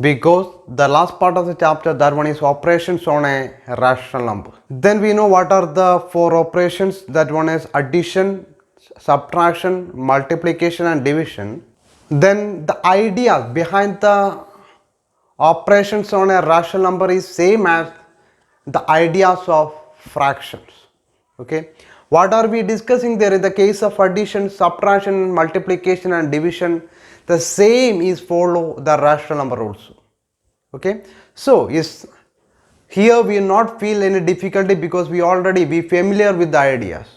because the last part of the chapter, that one is operations on a rational number. Then we know what are the four operations. That one is addition, subtraction, multiplication and division. Then the idea behind the operations on a rational number is same as the ideas of fractions. Okay, what are we discussing there? In the case of addition, subtraction, multiplication and division, the same is follow the rational number also. Okay, so is here we will not feel any difficulty because we already be familiar with the ideas.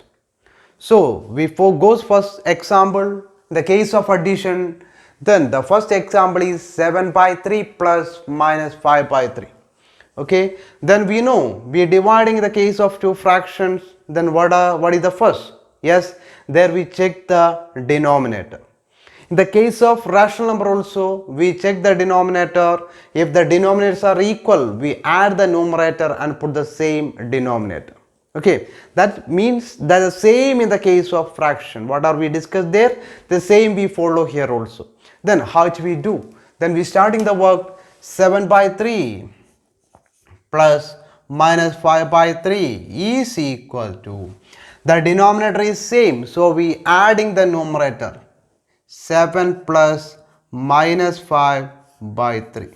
So we goes first example, the case of addition. Then the first example is 7 by 3 plus minus 5 by 3. Okay, then we know we are dividing the case of two fractions. Then what is the first? Yes, there we check the denominator. In the case of rational number also, we check the denominator. If the denominators are equal, we add the numerator and put the same denominator. Okay, that means that the same in the case of fraction. What are we discussed there? The same we follow here also. Then how do we do? Then we starting the work. 7 by 3 plus minus 5 by 3 is equal to, the denominator is same, so we adding the numerator, 7 plus minus 5 by 3.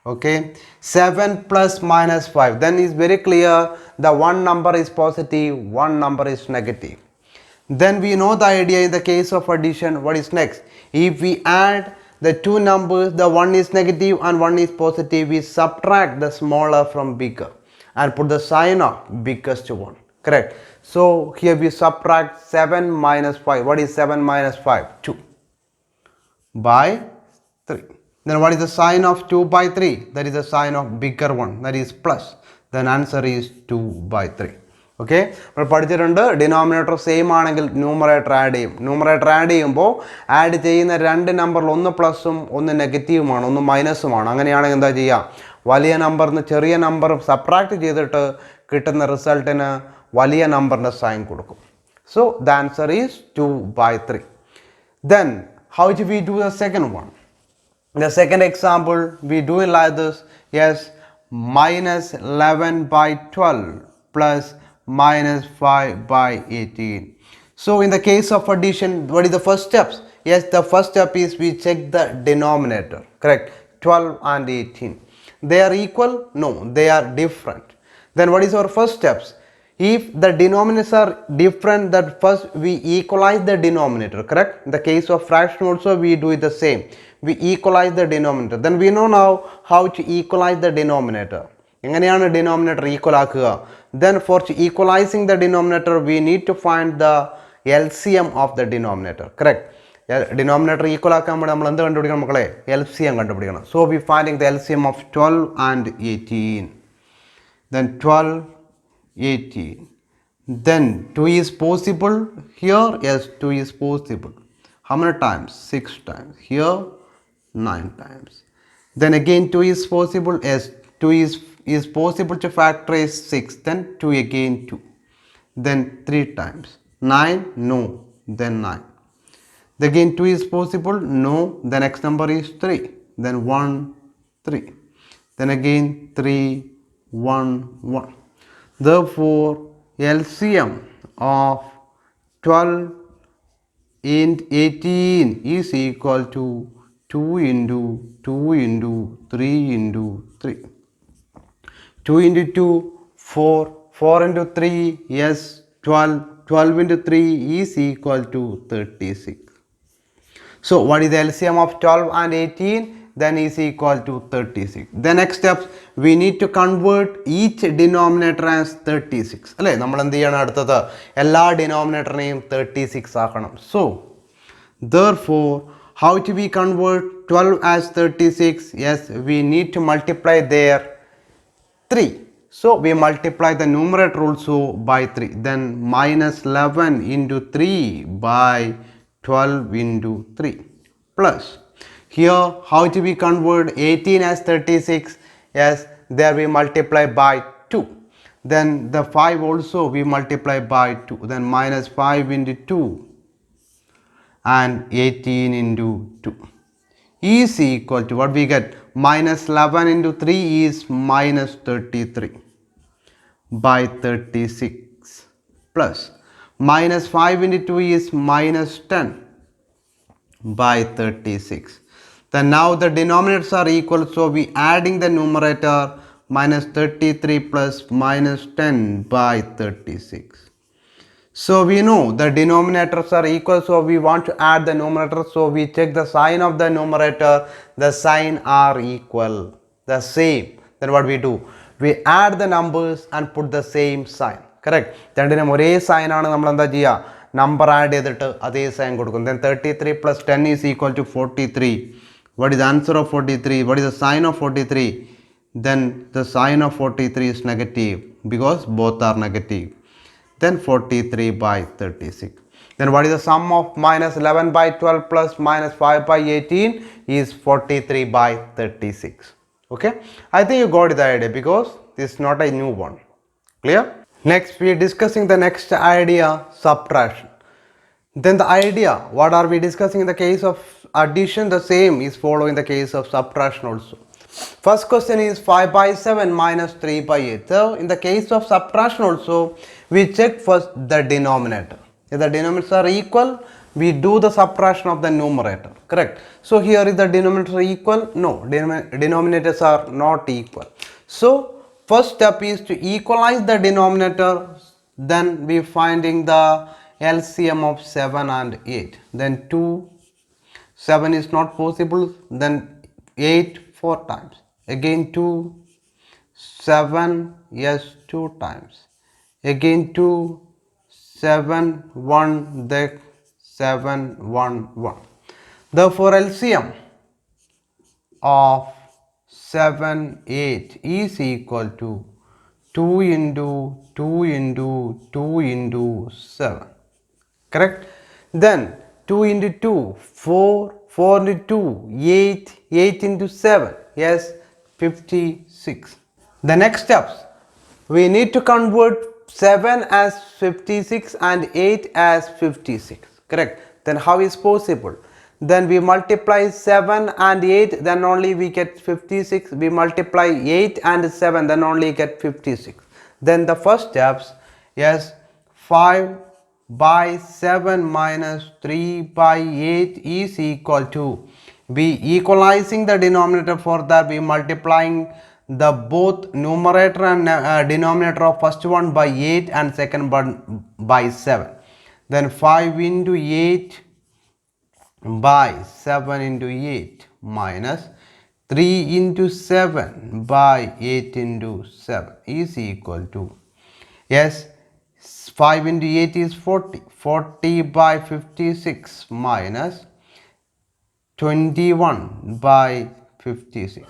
Okay, 7 plus minus 5, then is very clear, the one number is positive, one number is negative. Then we know the idea in the case of addition. What is next? If we add the two numbers, the one is negative and one is positive, we subtract the smaller from bigger and put the sign of biggest one. Correct. So here we subtract 7 minus 5. What is 7 minus 5? 2 by 3. Then what is the sign of 2 by 3? That is the sign of bigger one, that is plus. Then answer is 2 by 3. Okay, നമ്മൾ പഠിച്ചിട്ടുണ്ട് denominator same ആണെങ്കിൽ numerator add ചെയ്യും. Numerator add ചെയ്യുമ്പോൾ add ചെയ്യുന്ന രണ്ട് നമ്പറിൽ ഒന്ന് പ്ലസും ഒന്ന് നെഗറ്റീവുമാണ്, ഒന്ന് മൈനസുമാണ്. അങ്ങനെയാണെങ്കിൽ എന്താ ചെയ്യുക? വലിയ നമ്പറിന് ചെറിയ നമ്പർ സബ്ട്രാക്ട് ചെയ്തിട്ട് കിട്ടുന്ന റിസൾട്ടിന് വലിയ നമ്പറിൻ്റെ സൈൻ കൊടുക്കും. So the answer is 2 by 3. Then how do we do the second one? The second example we do it like this. Yes, minus 11 by 12 plus minus 5 by 18. So in the case of addition, what is the first steps? Yes, the first step is we check the denominator. Correct. 12 and 18. They are equal? No, they are different. Then what is our first steps? If the denominators are different, that first we equalize the denominator. Correct. In the case of fraction also we do it the same. We equalize the denominator. Then we know now how to equalize the denominator. എങ്ങനെയാണ് denominator equal ആക്കുക? Then for equalizing the denominator we need to find the LCM of the denominator. Correct. Denominator equal ആക്കാൻ വേണ്ടി നമ്മൾ എന്ത് കണ്ടുപിടിക്കണം മക്കളെ? LCM കണ്ടുപിടിക്കണം. So we finding the LCM of 12 and 18. Then 12, 18. Then 2 is possible here. Yes, 2 is possible. How many times? 6 times. Here 9 times. Then again 2 is possible. Yes, 2 is possible to factorize 6. Then 2 again 2. Then 3 times. 9? No. Then 9. Again 2 is possible? No. The next number is 3. Then 1, 3. Then again 3, 1, 1. Therefore LCM of 12 and 18 is equal to 2 into 2 into 3 into 3. 2 into 2, 4. 4 into 3, yes, 12. 12 into 3 is equal to 36. So what is the LCM of 12 and 18? Then is equal to 36. The next steps, we need to convert each denominator as 36. അല്ലേ, നമ്മൾ എന്ത് ചെയ്യണം? അടുത്തത് എല്ലാ ഡിനോമിനേറ്ററിനെയും 36 ആക്കണം. So therefore how do we convert 12 as 36? Yes, we need to multiply their 3. So we multiply the numerator also by 3. Then minus 11 into 3 by 12 into 3 plus. Here how do we convert 18 as 36? Yes, there we multiply by 2. Then the 5 also we multiply by 2. Then minus 5 into 2 and 18 into 2. is equal to what we get, minus 11 into 3 is minus 33 by 36 plus minus 5 into 2 is minus 10 by 36. Then now the denominators are equal, so we adding the numerator, minus 33 plus minus 10 by 36. So we know the denominators are equal, so we want to add the numerator, so we check the sign of the numerator, the sign are equal, the same. Then what we do, we add the numbers and put the same sign, correct? രണ്ടിനും ഒരേ sign ആണ് നമ്മൾ എന്താ ചെയ്യുക, number add ചെയ്തിട്ട് അതേ sign കൊടുക്കും. Then 33 plus 10 is equal to 43. What is the answer of 43? What is the sign of 43? Then the sign of 43 is negative because both are negative. Then 43 by 36. Then what is the sum of minus 11 by 12 plus minus 5 by 18 is 43 by 36. Okay, I think you got the idea because this is not a new one. Clear? Next we are discussing the next idea, subtraction. Then the idea, what are we discussing in the case of addition, the same is following the case of subtraction also. First question is 5 by 7 minus 3 by 8. So in the case of subtraction also, we check first the denominator. If the denominators are equal, we do the subtraction of the numerator, correct? So here is the denominator equal? No, denominators are not equal. So first step is to equalize the denominator, then we finding the LCM of 7 and 8. Then 2, 7 is not possible, then 8 4 times, again 2, 7, yes 2 times, again 2, 7, 1, then 7, 1, 1. Therefore LCM of 7, 8 is equal to 2 into 2 into 2 into 7, correct? Then 2 into 2, 4, 4 into 2, 8, 8 into 7, yes 56. The next steps, we need to convert 7 as 56 and 8 as 56, correct? Then how is possible? Then we multiply 7 and 8, then only we get 56. We multiply 8 and 7, then only get 56. Then the first steps, yes, 5 by 7 minus 3 by 8 is equal to, we equalizing the denominator, for that we multiplying the both numerator and denominator of first one by 8 and second one by 7. Then 5 into 8 by 7 into 8 minus 3 into 7 by 8 into 7 is equal to, yes, 5 into 8 is 40, 40 by 56 minus 21 by 56.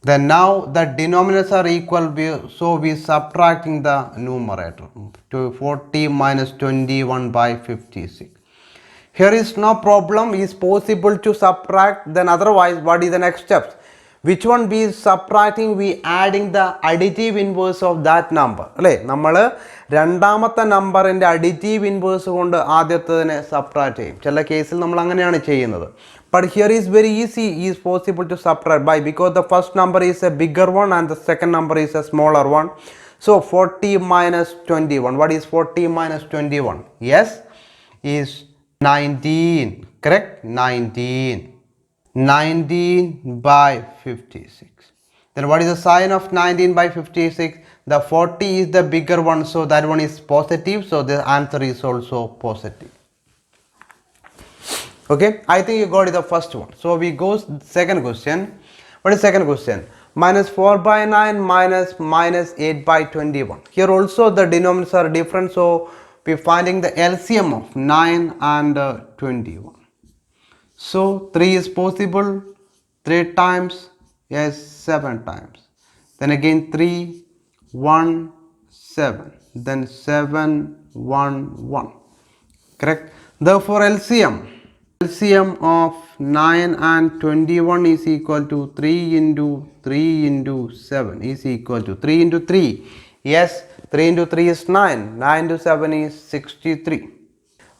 Then now the denominators are equal, so we subtracting the numerator, to 40 minus 21 by 56. Here is no problem, is possible to subtract. Then otherwise what is the next step? Which one we is subtracting? We adding the additive inverse of that number. അല്ലേ, നമ്മൾ രണ്ടാമത്തെ നമ്പറിൻ്റെ additive inverse കൊണ്ട് ആദ്യത്തതിനെ subtract ചെയ്യും. ചില കേസിൽ നമ്മൾ അങ്ങനെയാണ് ചെയ്യുന്നത്. But here is very easy, is possible to subtract by, because the first number is a bigger one and the second number is a smaller one. So 40 minus 21. What is 40 minus 21? Yes, is 19, correct? 19. 19 by 56. Then what is the sign of 19 by 56? The 40 is the bigger one, so that one is positive, so the answer is also positive. Okay, I think you got it, the first one. So we go second question. What is second question? Minus 4 by 9 minus 8 by 21. Here also the denominators are different, so we are finding the LCM of 9 and 21. So 3 is possible, 3 times, yes 7 times. Then again 3, 1, 7. Then 7, 1, 1. Correct? Therefore LCM of 9 and 21 is equal to 3 into 3 into 7 is equal to 3 into 3. Yes, 3 into 3 is 9. 9 into 7 is 63.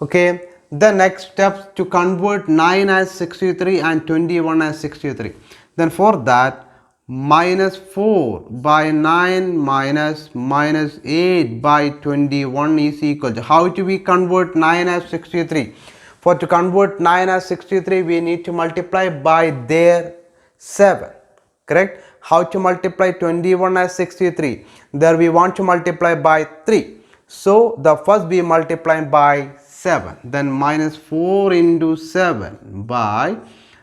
Okay. The next steps to convert 9 as 63 and 21 as 63. Then for that, minus 4 by 9 minus 8 by 21 is equal to, how do we convert 9 as 63? For to convert 9 as 63, we need to multiply by their 7. Correct? How to multiply 21 as 63? There we want to multiply by 3. So the first we multiply by 7. Then minus 4 into 7 by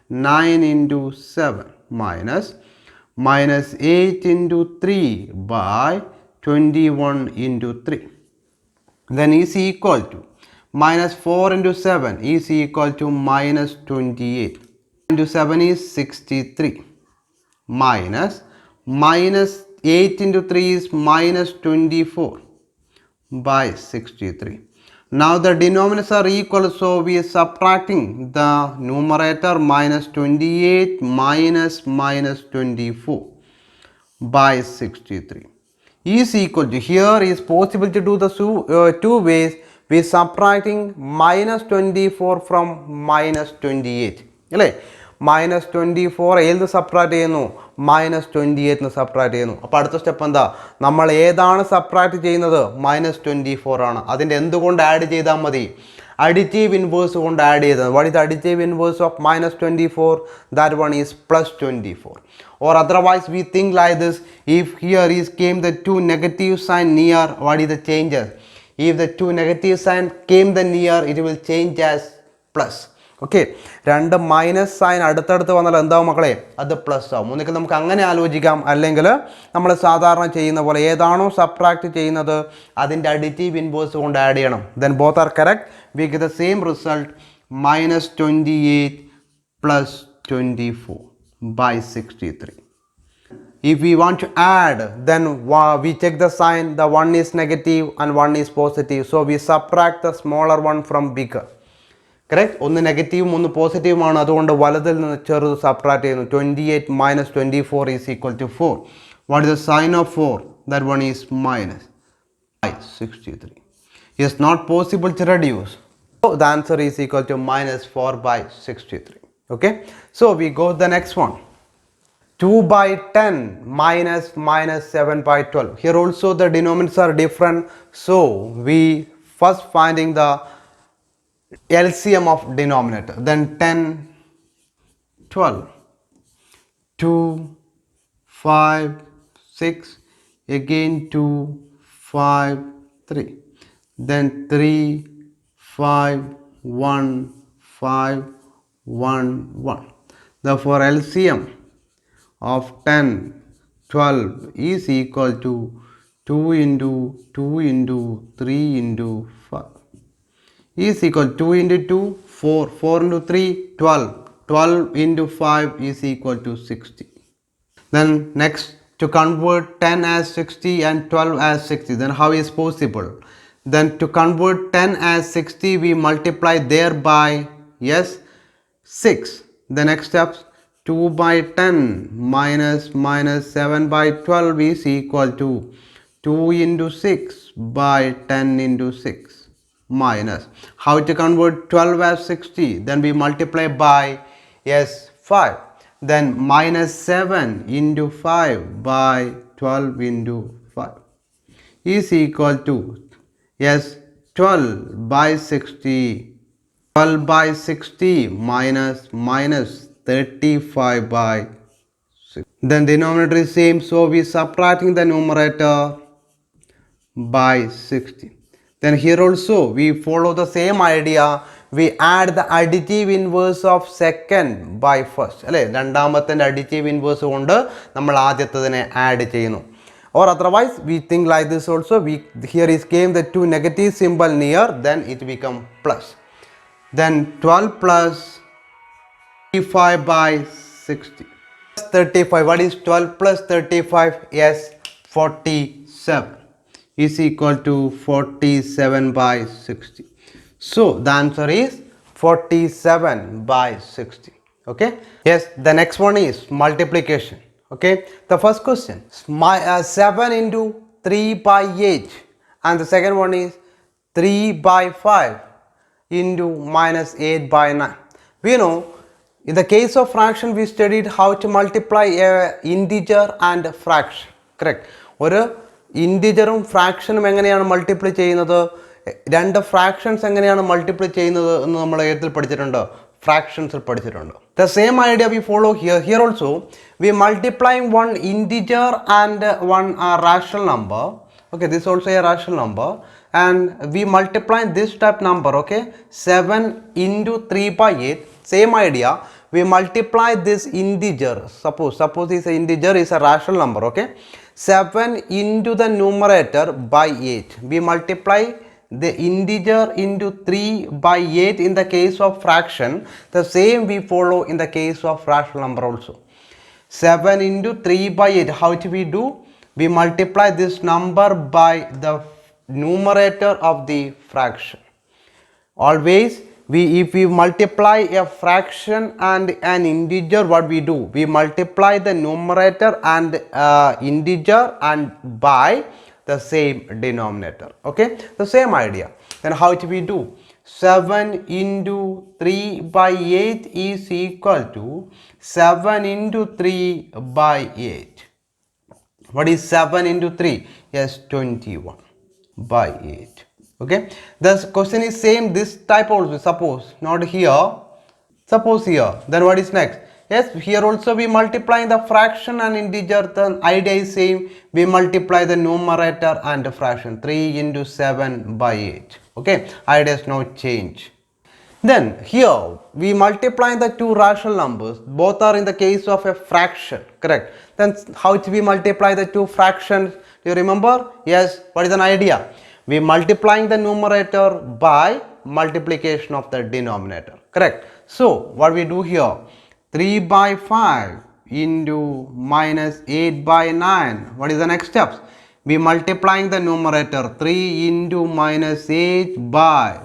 9 into 7 minus 8 into 3 by 21 into 3. Then is equal to minus 4 into 7 is equal to minus 28 into 7 is 63 minus 8 into 3 is minus 24 by 63. Now the denominators are equal, so we are subtracting the numerator minus 28 minus 24 by 63 is equal to, here is possible to do the two ways. We subtracting minus 24 from minus 28. Minus 24 ഏത് subtract ചെയ്യുന്നു? Minus 28 subtract ചെയ്യുന്നു. അപ്പോൾ അടുത്ത step എന്താ? നമ്മൾ ഏതാണ് subtract ചെയ്യുന്നത്? Minus 24 ആണ്. അതിൻ്റെ എന്തുകൊണ്ട് ആഡ് ചെയ്താൽ മതി? അഡിറ്റീവ് ഇൻവേഴ്സ് കൊണ്ട് ആഡ് ചെയ്തത്. What is additive inverse of minus 24? That one is plus 24. Or otherwise we think like this, if here is came the two negative sign near, what is the changes? If the two negative sign came the near, it will change as plus. Okay, രണ്ട് minus sign അടുത്തടുത്ത് വന്നാൽ എന്താവും മക്കളെ? അത് plus ആവും. ഒന്നിക്കൽ നമുക്ക് അങ്ങനെ ആലോചിക്കാം, അല്ലെങ്കിൽ നമ്മൾ സാധാരണ ചെയ്യുന്ന പോലെ ഏതാണോ സബ്ട്രാക്ട് ചെയ്യുന്നത് അതിൻ്റെ അഡിറ്റീവ് ഇൻവേഴ്സ് കൊണ്ട് ആഡ് ചെയ്യണം. Then both are correct. We get the same result, minus 28 plus 24 by 63. If we want to add, then we check the sign, the one is negative and one is positive, so we subtract the smaller one from bigger. Correct? ഒന്ന് നെഗറ്റീവും ഒന്ന് പോസിറ്റീവുമാണ്, അതുകൊണ്ട് വലതിൽ നിന്ന് ചെറുത് subtract ചെയ്യുന്നു. 28 minus 24 is equal to 4. What is the sign of 4? That one is minus by 63. It's not possible to reduce. So the answer is equal to minus 4 by 63. Okay? So we go to the next one. 2 by 10 minus 7 by 12. Here also the denominators are different. So we first finding the LCM of denominator. Then 10, 12, 2, 5, 6, again 2, 5, 3. Then 3, 5, 1, 5, 1, 1. Therefore LCM of 10, 12 is equal to 2 into 2 into 3 into 5 is equal to 2 into 2, 4, 4 into 3, 12, 12 into 5 is equal to 60. Then next, to convert 10 as 60 and 12 as 60, then how is possible? Then to convert 10 as 60, we multiply there by, yes, 6. The next steps, 2 by 10 minus 7 by 12 is equal to 2 into 6 by 10 into 6 minus, how to convert 12 as 60? Then we multiply by, yes, 5. Then minus 7 into 5 by 12 into 5 is equal to, yes, 12 by 60. 12 by 60 minus 35 by 6. Then denominator is same, so we subtracting the numerator by 60. Then here also we follow the same idea. We add the additive inverse of second by first. അല്ലേ, രണ്ടാമത്തെ additive inverse കൊണ്ട് നമ്മൾ ആദ്യത്തതിനെ add ചെയ്യുന്നു. Or otherwise we think like this also. We here is came the two negative symbol near, then it become plus. Then 12 plus 35 by 60. 35. What is 12 plus 35? Yes, 47. Is equal to 47 by 60. So the answer is 47 by 60. Okay. Yes, the next one is multiplication. Okay. The first question, 7 into 3 by 8, and the second one is 3 by 5. into minus 8 by 9. We know in the case of fraction we studied how to multiply a integer and a fraction. Correct. ഒരു ഇൻറ്റിജറും ഫ്രാക്ഷനും എങ്ങനെയാണ് multiply ചെയ്യുന്നത്, രണ്ട് fractions എങ്ങനെയാണ് multiply ചെയ്യുന്നത് എന്ന് നമ്മൾ ഏതിൽ പഠിച്ചിട്ടുണ്ട്, ഫ്രാക്ഷൻസിൽ പഠിച്ചിട്ടുണ്ട്. The same idea we follow here. Here also we multiplying one integer and one rational number. Okay, this is also a rational number and we multiply this type number. Okay, 7 into 3 by 8. Same idea, we multiply this integer. Suppose this integer is a rational number. Okay, 7 into the numerator by 8. We multiply the integer into 3 by 8 in the case of fraction. The same we follow in the case of rational number also. 7 into 3 by 8. How do we do? We multiply this number by the numerator of the fraction. Always if we multiply a fraction and an integer, what we do? We multiply the numerator and integer and by the same denominator. Okay, the same idea. Then how do we do? 7 into 3 by 8 is equal to 7 into 3 by 8. What is 7 into 3? Yes, 21 by 8. Okay, the question is same this type also. Suppose not here, suppose here, then what is next? Yes, here also we multiply the fraction and integer. The idea is same, we multiply the numerator and the fraction. 3 into 7 by 8. Okay, idea is no change. Then here we multiply the two rational numbers, both are in the case of a fraction. Correct. Then how do we multiply the two fractions? Do you remember? Yes, what is an idea? We multiplying the numerator by multiplication of the denominator. Correct. So what we do here, 3 by 5 into minus 8 by 9. What is the next steps? We multiplying the numerator 3 into minus 8 by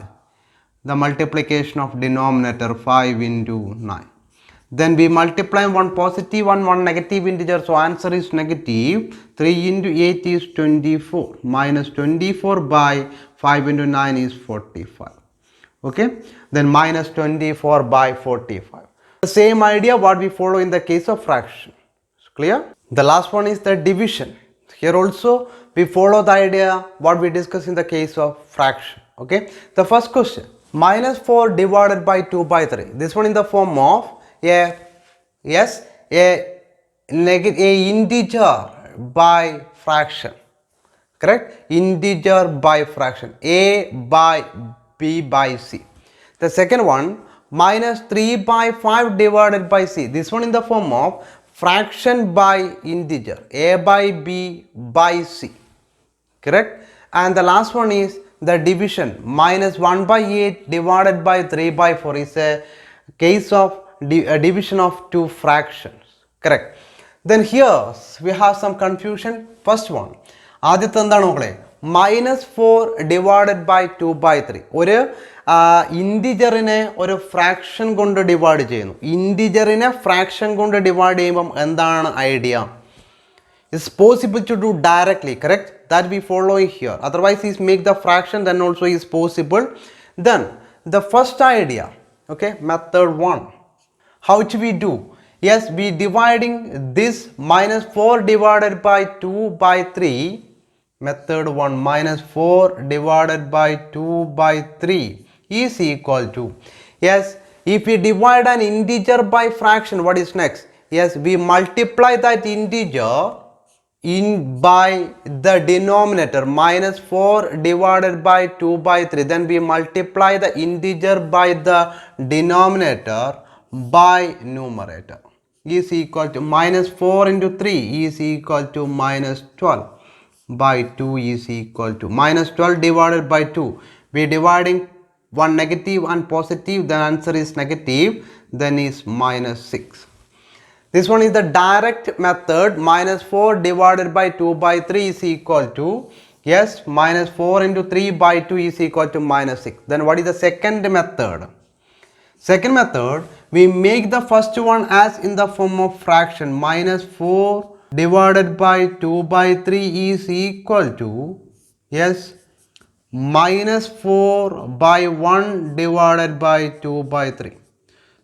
the multiplication of denominator 5 into 9. Then we multiply one positive and one negative integer, so answer is negative. 3 into 8 is 24 minus 24 by 5 into 9 is 45. Okay, then minus 24 by 45. The same idea what we follow in the case of fraction. Clear? The last one is the division. Here also we follow the idea what we discussed in the case of fraction. Okay, the first question, minus 4 divided by 2 by 3. This one in the form of a integer by fraction. Correct? Integer by fraction, a by b by c. The second one, minus 3 by 5 divided by c. This one in the form of fraction by integer, a by b by c. Correct? And the last one is the division, minus 1 by 8 divided by 3 by 4 is a case of division of two fractions. Correct? Then here we have some confusion. First one, ആദ്യത്തെ എന്താണ് നോക്കണേ, minus 4 divided by 2 by 3. ഒരു ഇൻറ്റിജറിനെ ഒരു fraction കൊണ്ട് divide ചെയ്യുന്നു. ഇൻറ്റിജറിനെ fraction കൊണ്ട് divide ചെയ്യുമ്പം എന്താണ് idea? It's possible to do directly. Correct? That we follow here. Otherwise is make the fraction, then also is possible. Then the first idea, okay, method 1. How do we do? Yes, we dividing this minus 4 divided by 2 by 3. Method 1, minus 4 divided by 2 by 3 is equal to, yes, if we divide an integer by fraction, what is next? Yes, we multiply that integer in by the denominator, minus 4 divided by 2 by 3. Then we multiply the integer by the denominator by numerator is equal to minus 4 into 3 is equal to minus 12 by 2 is equal to minus 12 divided by 2. We dividing one negative and positive, the answer is negative, then is minus 6. This one is the direct method, minus 4 divided by 2 by 3 is equal to, yes, minus 4 into 3 by 2 is equal to minus 6. Then what is the second method? Second method, we make the first one as in the form of fraction, minus 4 divided by 2 by 3 is equal to, yes, minus 4 by 1 divided by 2 by 3.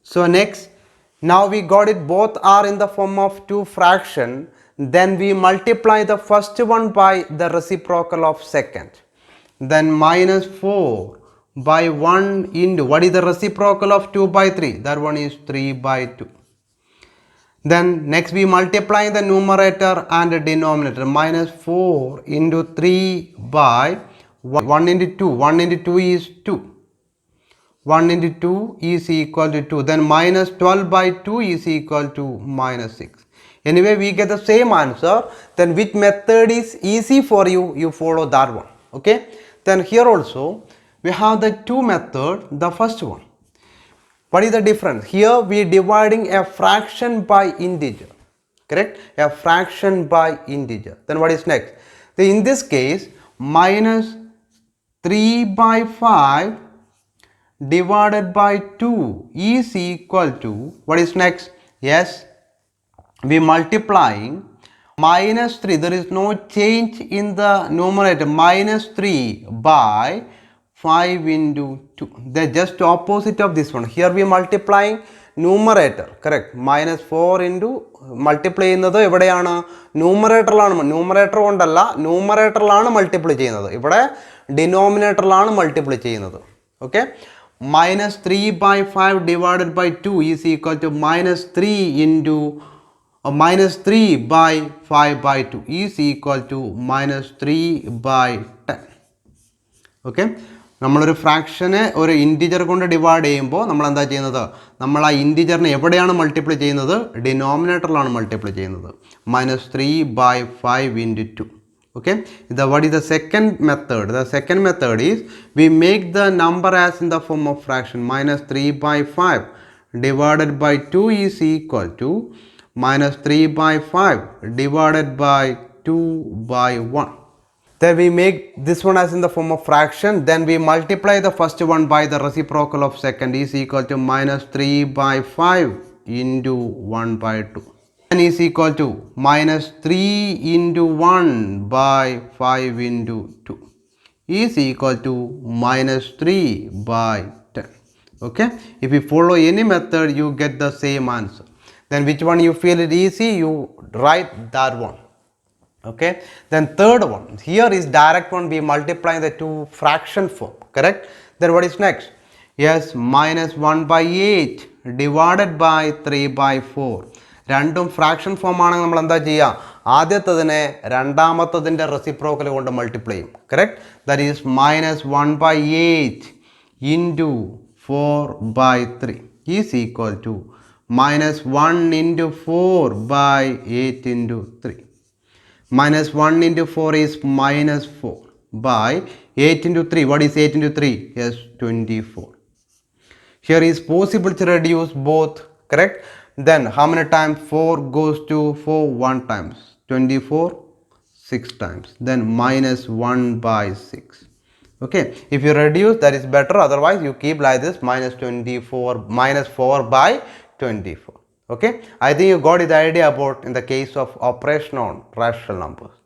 So next, now we got it, both are in the form of two fraction. Then we multiply the first one by the reciprocal of second. Then minus 4 by 1 into, what is the reciprocal of 2 by 3? That one is 3 by 2. Then next we multiply the numerator and the denominator. Minus 4 into 3 by 1 into 2. 1 into 2 is 2. 1 into 2 is equal to 2. Then minus 12 by 2 is equal to minus 6. Anyway, we get the same answer. Then which method is easy for you? You follow that one. Okay. Then here also we have the two methods. The first one. What is the difference? Here we are dividing a fraction by integer. Correct? A fraction by integer. Then what is next? Then in this case, minus 3 by 5 divided by 2 is equal to, what is next? Yes, we multiplying minus 3, there is no change in the numerator, minus 3 by 5 into 2, the just opposite of this one. Here we multiplying numerator, correct? Minus 4 into multiply ചെയ്യുന്നത് എവിടെയാണ്? ന്യൂമറേറ്ററിലാണ്. Numerator കൊണ്ടല്ല, ന്യൂമറേറ്ററിലാണ് multiply ചെയ്യുന്നത്. ഇവിടെ ഡിനോമിനേറ്ററിലാണ് multiply ചെയ്യുന്നത്. Okay, minus 3 by 5 divided by 2 is equal to minus 3 into minus 3 by 5 by 2 is equal to minus 3 by 10. Okay, നമ്മളൊരു ഫ്രാക്ഷനെ ഒരു integer കൊണ്ട് divide ചെയ്യുമ്പോൾ നമ്മൾ എന്താ ചെയ്യുന്നത്? നമ്മൾ ആ ഇൻറ്റിജറിനെ എവിടെയാണ് മൾട്ടിപ്ലൈ ചെയ്യുന്നത്? ഡിനോമിനേറ്ററിലാണ് മൾട്ടിപ്ലൈ ചെയ്യുന്നത്. minus 3 by 5 into 2. Okay, what is the second method? The second method is we make the number as in the form of fraction. Minus 3 by 5 divided by 2 is equal to minus 3 by 5 divided by 2 by 1. Then we make this one as in the form of fraction. Then we multiply the first one by the reciprocal of second is equal to minus 3 by 5 into 1 by 2. N is equal to minus 3 into 1 by 5 into 2 is equal to minus 3 by 10. Okay, if you follow any method you get the same answer. Then which one you feel it easy, you write that one. Okay, then third one, here is direct one, we multiply the two fraction form, correct? Then what is next? Yes, minus 1 by 8 divided by 3 by 4. രണ്ടും fraction form ആണെങ്കിൽ നമ്മൾ എന്താ ചെയ്യുക? ആദ്യത്തതിനെ രണ്ടാമത്തതിൻ്റെ reciprocal കൊണ്ട് multiply ചെയ്യും. Correct? That is minus 1 by 8 into 4 by 3 is equal to minus 1 into 4 by 8 into 3. Minus 1 into 4 is minus 4 by 8 into 3. What is 8 into 3? Yes, 24. Here is possible to reduce both, correct? Then how many times 4 goes to 4? 1 times. 24, 6 times. Then minus 1 by 6. Okay, if you reduce, that is better. Otherwise you keep like this, minus 24, minus 4 by 24. Okay, I think you got the idea about in the case of operation on rational numbers.